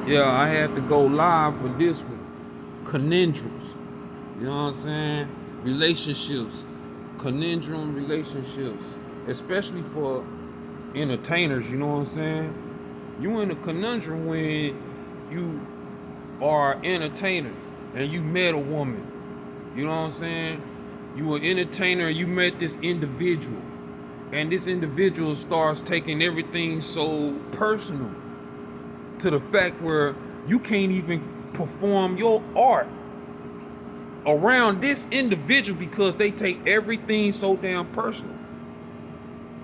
Yeah, I had to go live for this one. Conundrums. You know what I'm saying? Relationships. Conundrum relationships. Especially for entertainers, you know what I'm saying? You in a conundrum when you are an entertainer and you met a woman. You know what I'm saying? You were an entertainer and you met this individual. And this individual starts taking everything so personal to the fact where you can't even perform your art around this individual because they take everything so damn personal.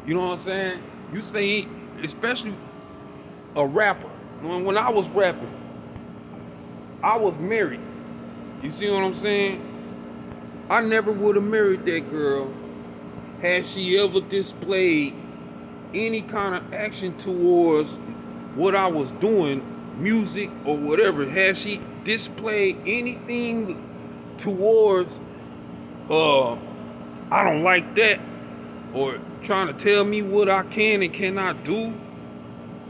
You know what I'm saying? You say, especially a rapper. When I was rapping, I was married. You see what I'm saying? I never would have married that girl had she ever displayed any kind of action towards what I was doing, music or whatever. Had she displayed anything towards uh I don't like that, or trying to tell me what I can and cannot do,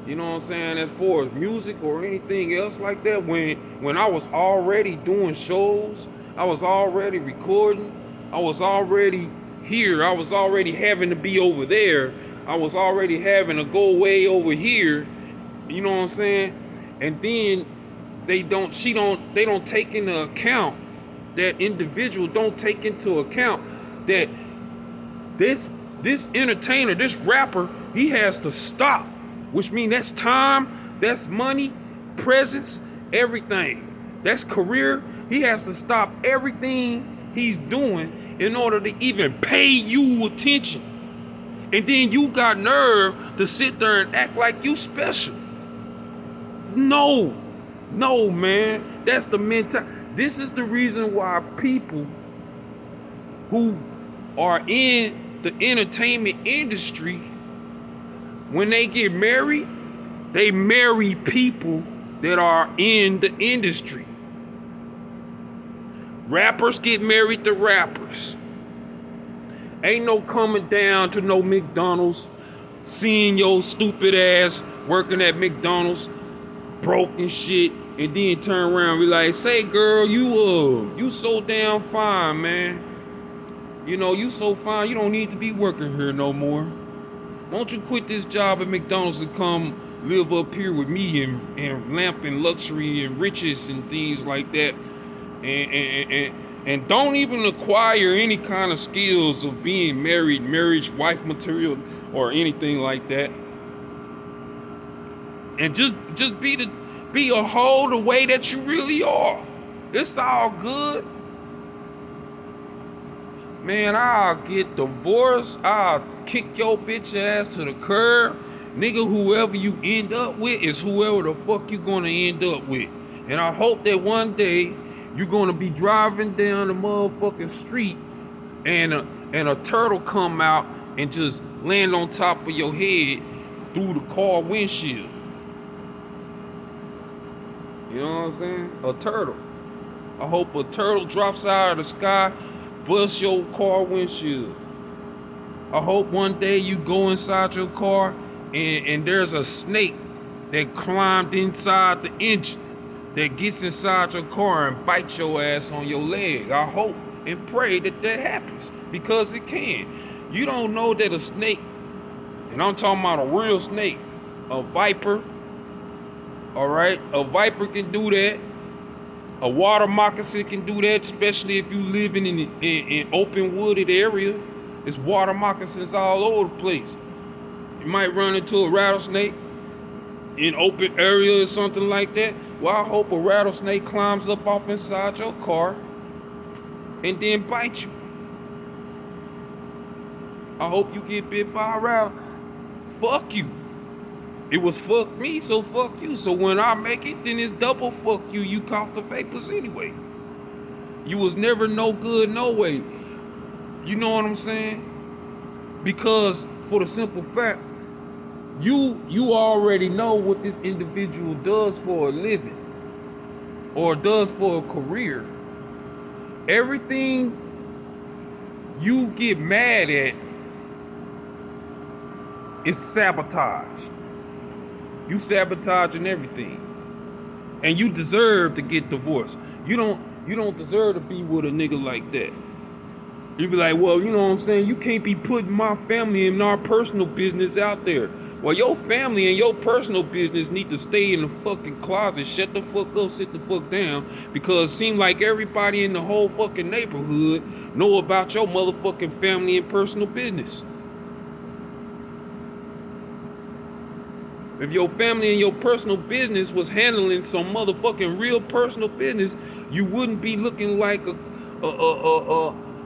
you know what I'm saying, as far as music or anything else like that, when I was already doing shows, I was already recording, I was already here, I was already having to be over there, I was already having to go way over here, you know what I'm saying? And then they don't take into account, that individual don't take into account that this this entertainer, this rapper, he has to stop, which means that's time, that's money, presence, everything. That's career. He has to stop everything he's doing in order to even pay you attention. And then you got nerve to sit there and act like you special. No, no, man. That's the mentality. This is the reason why people who are in the entertainment industry, when they get married, they marry people that are in the industry. Rappers get married to rappers. Ain't no coming down to no McDonald's, seeing your stupid ass working at McDonald's, broke and shit, and then turn around and be like, say girl, you so damn fine, man. You know, you so fine, you don't need to be working here no more. Won't you quit this job at McDonald's and come live up here with me and lamp and luxury and riches and things like that? And don't even acquire any kind of skills of being married, marriage, wife material, or anything like that. And just be a whole the way that you really are. It's all good. Man, I'll get divorced. I'll kick your bitch ass to the curb. Nigga, whoever you end up with is whoever the fuck you gonna end up with. And I hope that one day you're gonna be driving down the motherfucking street and a turtle come out and just land on top of your head through the car windshield. You know what I'm saying? A turtle. I hope a turtle drops out of the sky, bust your car windshield. I hope one day you go inside your car and there's a snake that climbed inside the engine that gets inside your car and bites your ass on your leg. I hope and pray that that happens, because it can. You don't know that a snake, and I'm talking about a real snake, a viper, all right? A viper can do that. A water moccasin can do that, especially if you living in open wooded area. There's water moccasins all over the place. You might run into a rattlesnake in open area or something like that. Well, I hope a rattlesnake climbs up off inside your car and then bite you. I hope you get bit by a rattle. Fuck you. It was fuck me, so fuck you. So when I make it, then it's double fuck you. You caught the vapors anyway. You was never no good no way. You know what I'm saying? Because for the simple fact, you already know what this individual does for a living or does for a career. Everything you get mad at is sabotage. You sabotaging everything. And you deserve to get divorced. You don't deserve to be with a nigga like that. You be like, well, you know what I'm saying? You can't be putting my family and our personal business out there. Well, your family and your personal business need to stay in the fucking closet. Shut the fuck up, sit the fuck down. Because it seems like everybody in the whole fucking neighborhood know about your motherfucking family and personal business. If your family and your personal business was handling some motherfucking real personal business, you wouldn't be looking like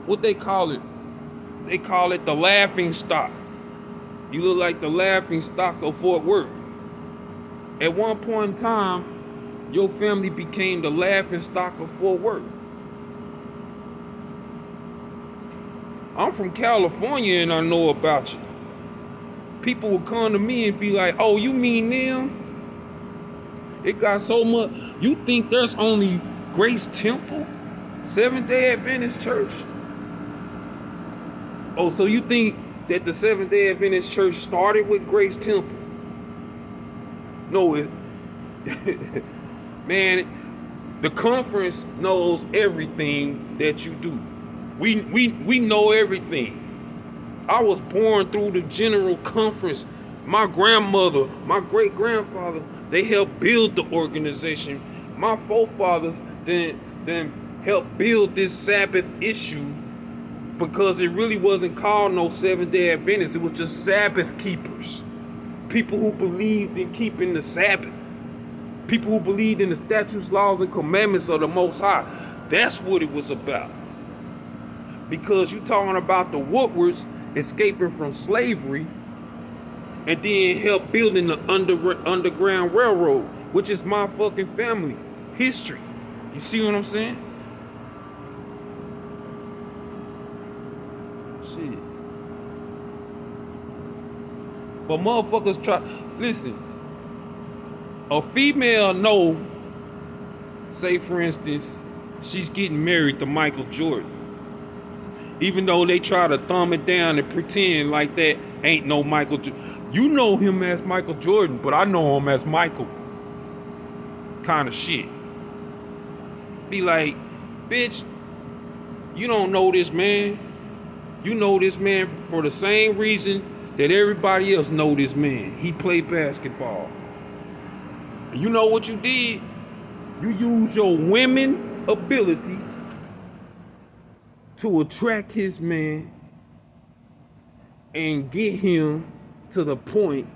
what they call it? They call it the laughing stock. You look like the laughing stock of Fort Worth. At one point in time, your family became the laughing stock of Fort Worth. I'm from California and I know about you. People will come to me and be like, oh, you mean them? It got so much. You think there's only Grace Temple? Seventh-day Adventist Church? Oh, so you think that the Seventh-day Adventist Church started with Grace Temple? No, man, the conference knows everything that you do. We know everything. I was born through the general conference. My grandmother, my great-grandfather, they helped build the organization. My forefathers then helped build this Sabbath issue, because it really wasn't called no Seventh-day Adventists. It was just Sabbath keepers. People who believed in keeping the Sabbath. People who believed in the statutes, laws, and commandments of the Most High. That's what it was about. Because you talking about the Woodwards escaping from slavery and then help building the Underground Railroad, which is my fucking family history. You see what I'm saying? Shit. But motherfuckers try, listen, a female know, say for instance, she's getting married to Michael Jordan. Even though they try to thumb it down and pretend like that ain't no Michael Jordan. You know him as Michael Jordan, but I know him as Michael. Kind of shit. Be like, bitch, you don't know this man. You know this man for the same reason that everybody else know this man. He played basketball. And you know what you did? You used your women abilities to attract his man and get him to the point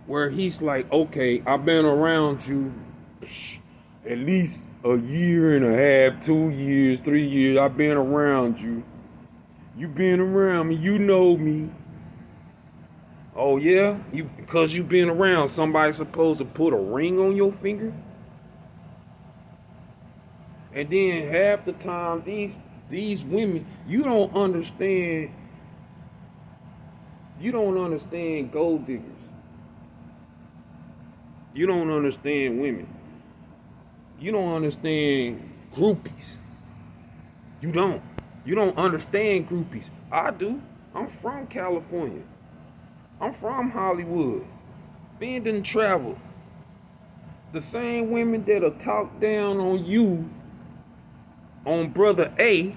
where he's like, okay, I've been around you at least a year and a half, 2 years, 3 years. I've been around you. You been around me. You know me. Oh yeah? Because you been around, somebody's supposed to put a ring on your finger? And then half the time, these women, you don't understand gold diggers. You don't understand women. You don't understand groupies. You don't understand groupies. I do. I'm from California. I'm from Hollywood. Been and traveled. The same women that'll talk down on you, on brother A,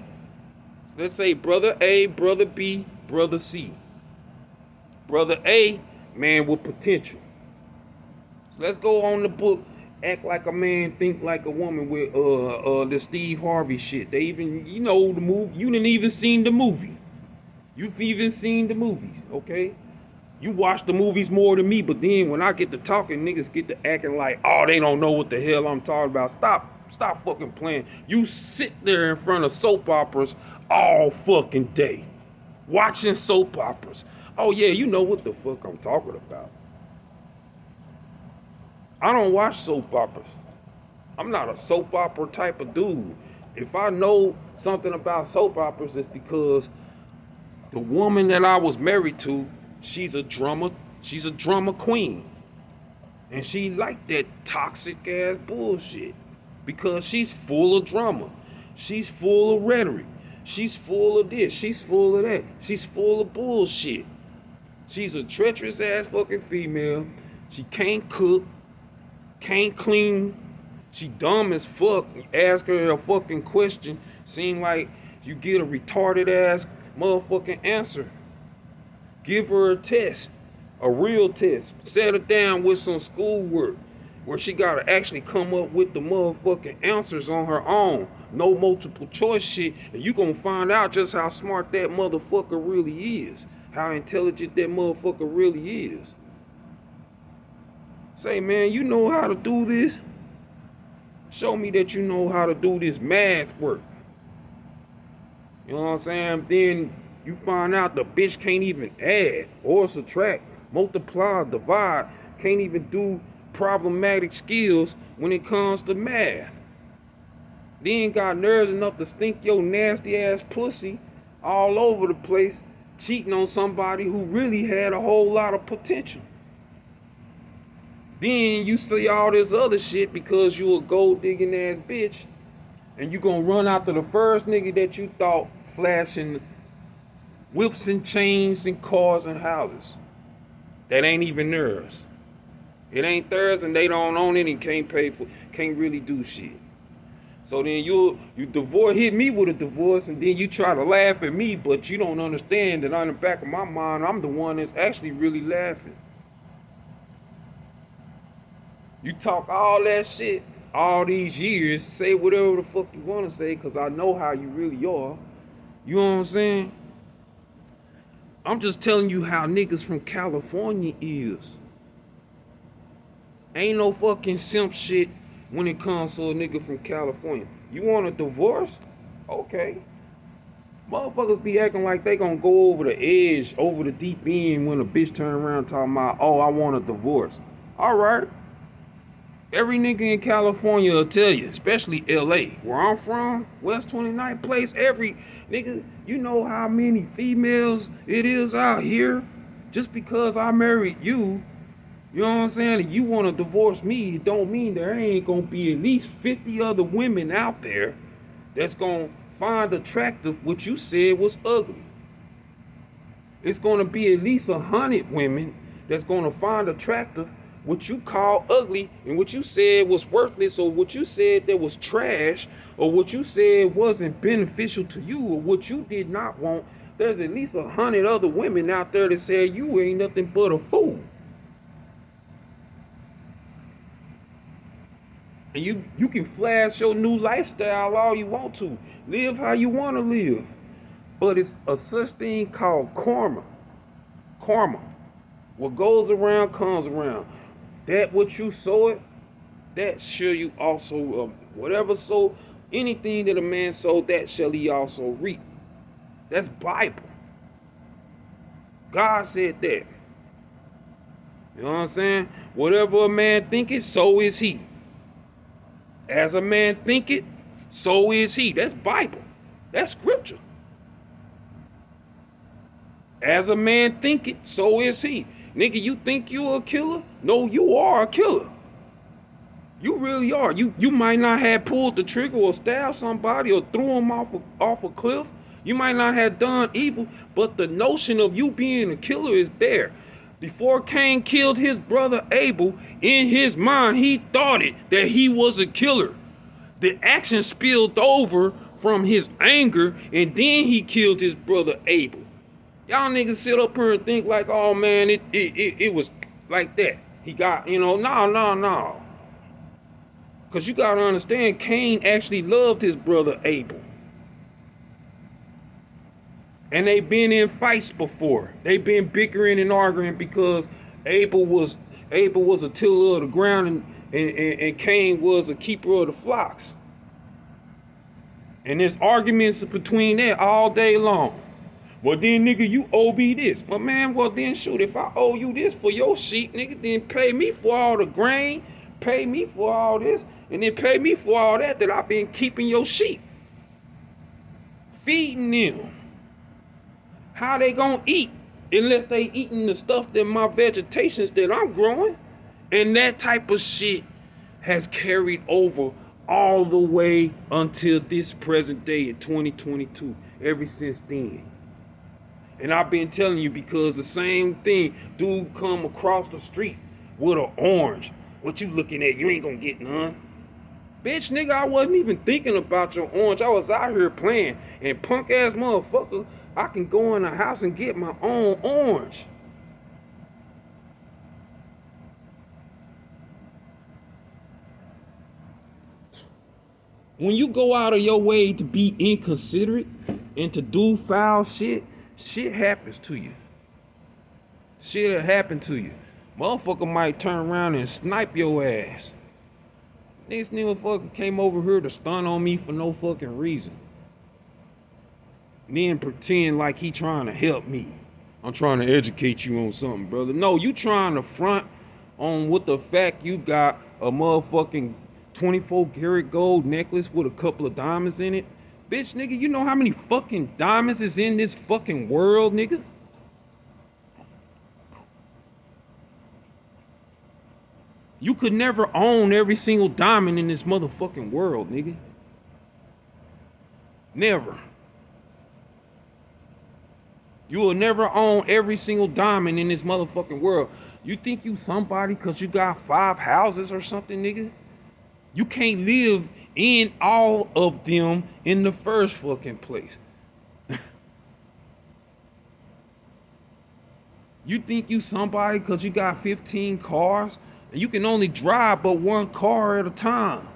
let's say brother A, brother B, brother C. Brother A, man with potential. So let's go on the book, act like a man, think like a woman with the Steve Harvey shit. They even, you know, the movie, you didn't even seen the movie. You've even seen the movies, okay? You watch the movies more than me, but then when I get to talking, niggas get to acting like, oh, they don't know what the hell I'm talking about. Stop fucking playing. You sit there in front of soap operas all fucking day, watching soap operas. Oh yeah, you know what the fuck I'm talking about. I don't watch soap operas. I'm not a soap opera type of dude. If I know something about soap operas, it's because the woman that I was married to, she's a drama queen. And she like that toxic ass bullshit. Because she's full of drama. She's full of rhetoric. She's full of this. She's full of that. She's full of bullshit. She's a treacherous ass fucking female. She can't cook, can't clean. She dumb as fuck. Ask her a fucking question. Seem like you get a retarded ass motherfucking answer. Give her a test. A real test. Set her down with some schoolwork where she gotta actually come up with the motherfucking answers on her own. No multiple choice shit. And you gonna find out just how smart that motherfucker really is. How intelligent that motherfucker really is. Say, man, you know how to do this? Show me that you know how to do this math work. You know what I'm saying? Then you find out the bitch can't even add or subtract, multiply, divide, can't even do problematic skills when it comes to math. Then got nerves enough to stink your nasty ass pussy all over the place, cheating on somebody who really had a whole lot of potential. Then you see all this other shit because you a gold digging ass bitch, and you gonna run after the first nigga that you thought flashing whips and chains and cars and houses. That ain't even theirs. It ain't theirs and they don't own it and can't pay for, can't really do shit. So then you divorce, hit me with a divorce, and then you try to laugh at me, but you don't understand that on the back of my mind, I'm the one that's actually really laughing. You talk all that shit all these years, say whatever the fuck you want to say, because I know how you really are. You know what I'm saying? I'm just telling you how niggas from California is. Ain't no fucking simp shit when it comes to a nigga from California. You want a divorce? Okay. Motherfuckers be acting like they gonna go over the edge, over the deep end when a bitch turn around talking about, oh, I want a divorce. All right. Every nigga in California will tell you, especially LA, where I'm from, West 29th Place, every nigga, you know how many females it is out here. Just because I married you, you know what I'm saying, and you want to divorce me, it don't mean there ain't gonna be at least 50 other women out there that's gonna find attractive what you said was ugly. It's gonna be at least 100 women that's gonna find attractive what you call ugly and what you said was worthless, or what you said that was trash, or what you said wasn't beneficial to you, or what you did not want. There's at least 100 other women out there that say you ain't nothing but a fool. And you can flash your new lifestyle all you want to. Live how you want to live. But it's a such thing called karma. Karma. What goes around comes around. That what you sow it, that shall you also, whatever sow, anything that a man sowed, that shall he also reap. That's Bible. God said that. You know what I'm saying? Whatever a man thinketh, so is he. As a man thinketh, so is he. That's Bible. That's scripture. As a man thinketh, so is he. Nigga, you think you a killer? No, you are a killer. You really are. You might not have pulled the trigger or stabbed somebody or threw them off a cliff. You might not have done evil, but the notion of you being a killer is there. Before Cain killed his brother Abel, in his mind, he thought it that he was a killer. The action spilled over from his anger, and then he killed his brother Abel. Y'all niggas sit up here and think like, oh man, it was like that. He got, no. Because you got to understand, Cain actually loved his brother Abel. And they've been in fights before. They've been bickering and arguing because Abel was a tiller of the ground and Cain was a keeper of the flocks. And there's arguments between that all day long. Well, then, nigga, you owe me this. Well, man, then shoot, if I owe you this for your sheep, nigga, then pay me for all the grain, pay me for all this, and then pay me for all that I've been keeping your sheep. Feeding them. How they gonna eat unless they eating the stuff that my vegetations that I'm growing? And that type of shit has carried over all the way until this present day in 2022, ever since then. And I've been telling you because the same thing, dude come across the street with an orange. What you looking at? You ain't gonna get none. Bitch, nigga, I wasn't even thinking about your orange. I was out here playing. And punk ass motherfucker, I can go in the house and get my own orange. When you go out of your way to be inconsiderate and to do foul shit, shit happens to you. Shit'll happen to you. Motherfucker might turn around and snipe your ass. This nigga fucking came over here to stun on me for no fucking reason. Then pretend like he trying to help me. I'm trying to educate you on something, brother. No, you trying to front on what the fact you got a motherfucking 24 karat gold necklace with a couple of diamonds in it. Bitch, nigga, you know how many fucking diamonds is in this fucking world, nigga? You could never own every single diamond in this motherfucking world, nigga. Never. You will never own every single diamond in this motherfucking world. You think you somebody because you got 5 houses or something, nigga? You can't live in all of them in the first fucking place. You think you somebody because you got 15 cars and you can only drive but one car at a time.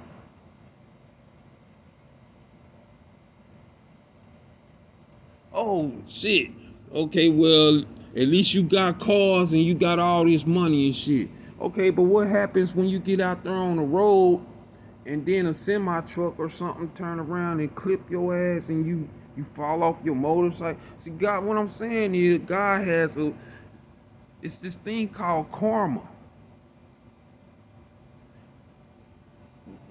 Oh, shit. Okay, well, at least you got cars and you got all this money and shit. Okay, but what happens when you get out there on the road and then a semi-truck or something turn around and clip your ass and you fall off your motorcycle? See, God, what I'm saying is God has it's this thing called karma.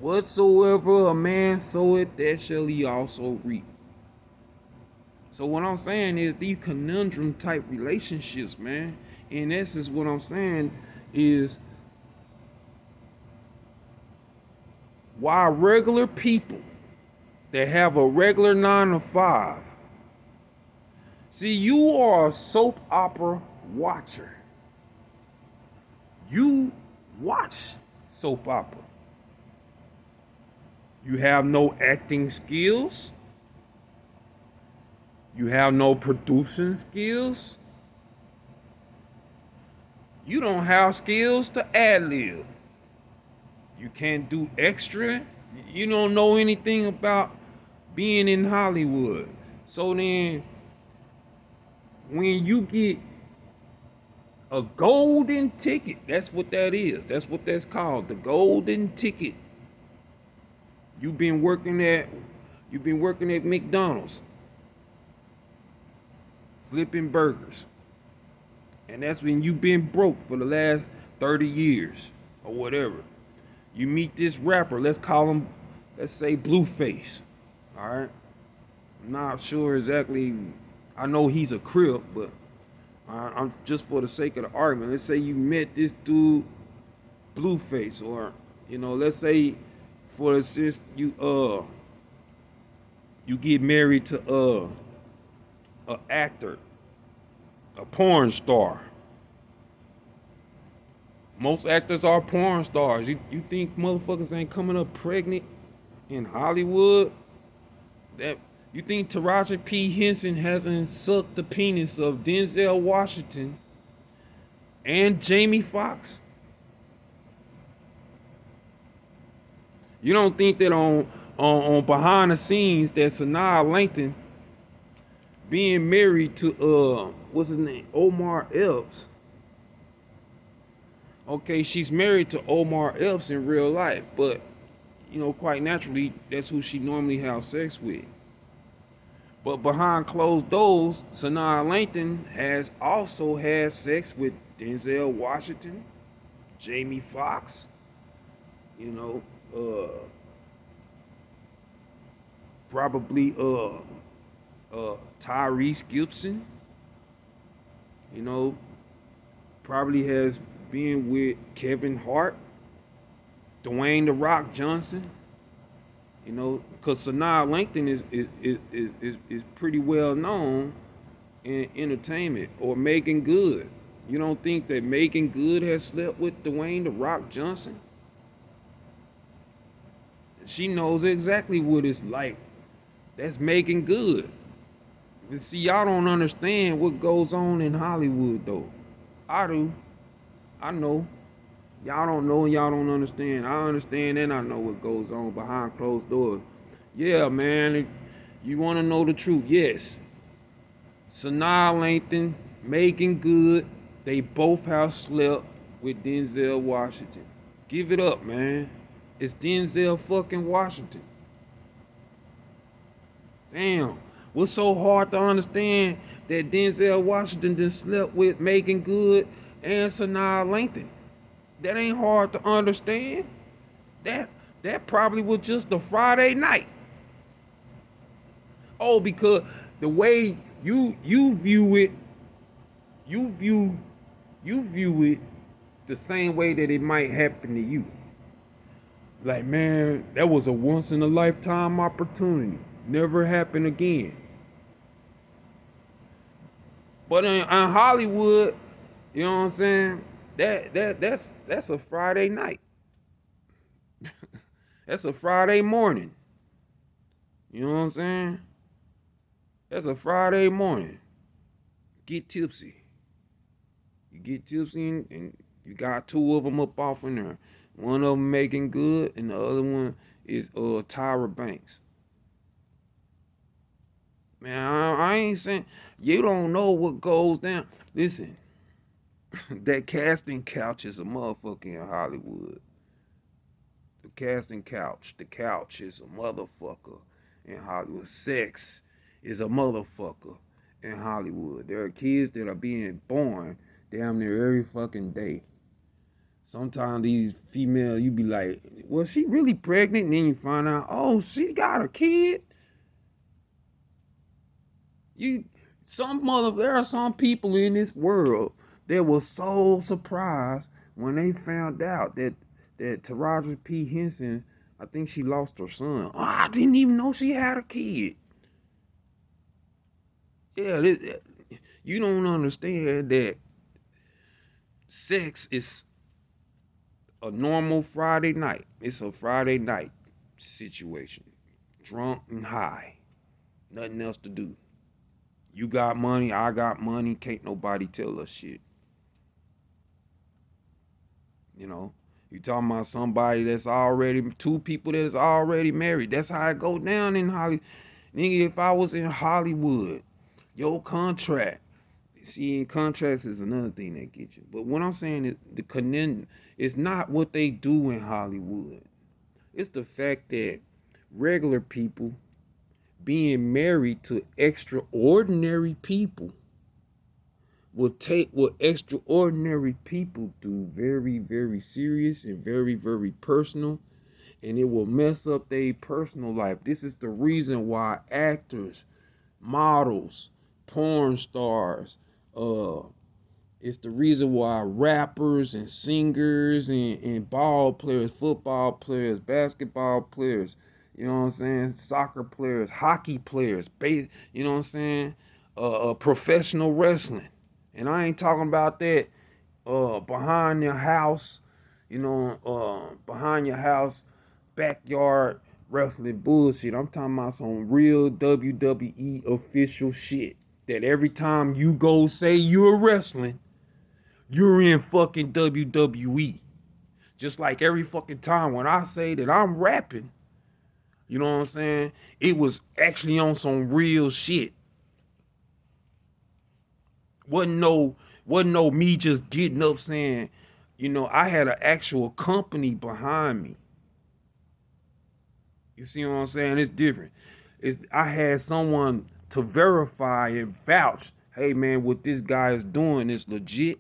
Whatsoever a man soweth, that shall he also reap. So what I'm saying is these conundrum type relationships, man, in essence what I'm saying is why regular people that have a regular 9 to 5, see, you are a soap opera watcher. You watch soap opera. You have no acting skills. You have no producing skills. You don't have skills to ad-lib. You can't do extra. You don't know anything about being in Hollywood. So then, when you get a golden ticket, that's what that is. That's what that's called, the golden ticket. You've been working at McDonald's, flipping burgers. And that's when you've been broke for the last 30 years or whatever. You meet this rapper, let's say Blueface. All right? I'm not sure exactly, I know he's a Crip, but I'm just for the sake of the argument. Let's say you met this dude, Blueface, or, let's say for instance, you get married to an actor, a porn star. Most actors are porn stars. You think motherfuckers ain't coming up pregnant in Hollywood? You think Taraji P. Henson hasn't sucked the penis of Denzel Washington and Jamie Foxx? You don't think that on behind the scenes that Sanaa Lathan being married to what's his name, Omar Epps? Okay, she's married to Omar Epps in real life, but quite naturally, that's who she normally has sex with. But behind closed doors, Sanaa Lathan has also had sex with Denzel Washington, Jamie Foxx, probably Tyrese Gibson, probably has been with Kevin Hart, Dwayne "The Rock" Johnson, because Sanaa Lathan is pretty well known in entertainment, or Megan Good. You don't think that Megan Good has slept with Dwayne "The Rock" Johnson? She knows exactly what it's like. That's making good. But see, y'all don't understand what goes on in Hollywood, though. I do. I know. Y'all don't know and y'all don't understand. I understand and I know what goes on behind closed doors. Yeah, man. You want to know the truth? Yes. Sanaa Lathan, Megan Good, they both have slept with Denzel Washington. Give it up, man. It's Denzel fucking Washington. Damn. What's so hard to understand that Denzel Washington done slept with Megan Good and Sanaa Lathan? That ain't hard to understand. That probably was just a Friday night. Oh, because the way you view it, you view it the same way that it might happen to you. Like, man, that was a once in a lifetime opportunity. Never happen again. But in Hollywood, you know what I'm saying? That's a Friday night. That's a Friday morning. You know what I'm saying? That's a Friday morning. Get tipsy. You get tipsy and you got two of them up off in there. One of them Making Good and the other one is Tyra Banks. Man, I ain't saying you don't know what goes down. Listen, that casting couch is a motherfucker in Hollywood. The casting couch. The couch is a motherfucker in Hollywood. Sex is a motherfucker in Hollywood. There are kids that are being born damn near every fucking day. Sometimes these females, you be like, was she really pregnant? And then you find out, oh, she got a kid. There are some people in this world that were so surprised when they found out that Taraji P. Henson, I think she lost her son. Oh, I didn't even know she had a kid. Yeah, you don't understand that sex is a normal Friday night. It's a Friday night situation. Drunk and high. Nothing else to do. You got money, I got money. Can't nobody tell us shit. You know, you talking about somebody that's already, two people that's already married. That's how it go down in Hollywood. Nigga, if I was in Hollywood, your contract. See, contracts is another thing that gets you. But what I'm saying is the conundrum is not what they do in Hollywood. It's the fact that regular people being married to extraordinary people will take what extraordinary people do very, very serious and very, very personal, and it will mess up their personal life. This is the reason why actors, models, porn stars, it's the reason why rappers and singers and ball players, football players, basketball players, you know what I'm saying, soccer players, hockey players, you know what I'm saying, professional wrestling. And I ain't talking about that behind your house, behind your house, backyard wrestling bullshit. I'm talking about some real WWE official shit. That every time you go say you're wrestling, you're in fucking WWE. Just like every fucking time when I say that I'm rapping, you know what I'm saying? It was actually on some real shit. Wasn't no me just getting up saying, I had an actual company behind me. You see what I'm saying? It's different. I had someone to verify and vouch, hey man, what this guy is doing is legit.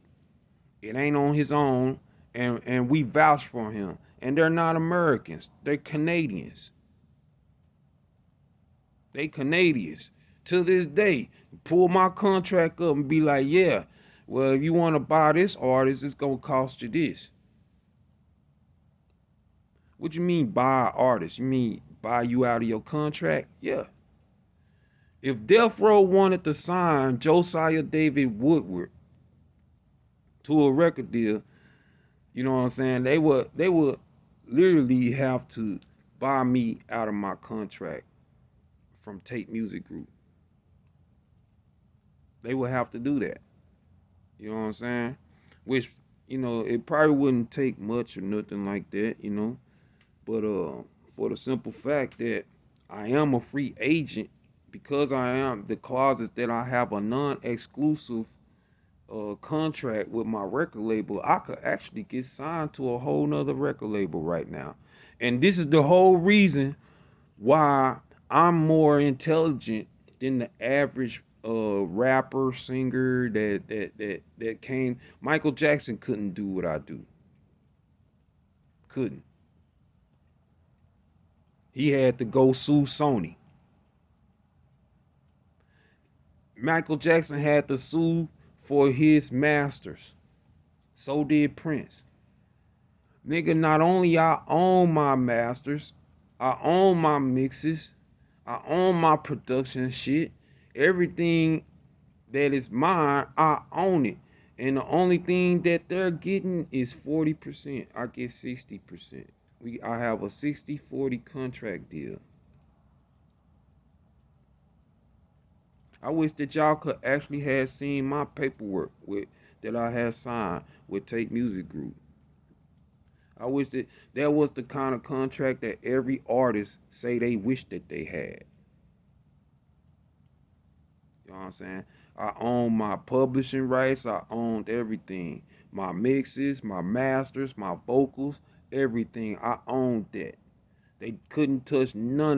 It ain't on his own, and we vouch for him. And they're not Americans. They're Canadians. They Canadians. To this day, pull my contract up and be like, yeah, well, if you want to buy this artist, it's going to cost you this. What you mean buy artist? You mean buy you out of your contract? Yeah. If Death Row wanted to sign Josiah David Woodward to a record deal, you know what I'm saying? They would literally have to buy me out of my contract from Take Music Group. They would have to do that. You know what I'm saying? Which, it probably wouldn't take much or nothing like that. But for the simple fact that I am a free agent, because I am the clauses that I have a non-exclusive contract with my record label, I could actually get signed to a whole nother record label right now. And this is the whole reason why I'm more intelligent than the average rapper singer that came. Michael Jackson couldn't do what I do. Couldn't. He had to go sue Sony. Michael Jackson had to sue for his masters. So did Prince. Nigga, not only I own my masters, I own my mixes, I own my production shit. Everything that is mine, I own it. And the only thing that they're getting is 40%. I get 60%. I have a 60-40 contract deal. I wish that y'all could actually have seen my paperwork that I had signed with Take Music Group. I wish that was the kind of contract that every artist say they wish that they had. You know what I'm saying? I own my publishing rights. I owned everything. My mixes, my masters, my vocals, everything. I owned that. They couldn't touch none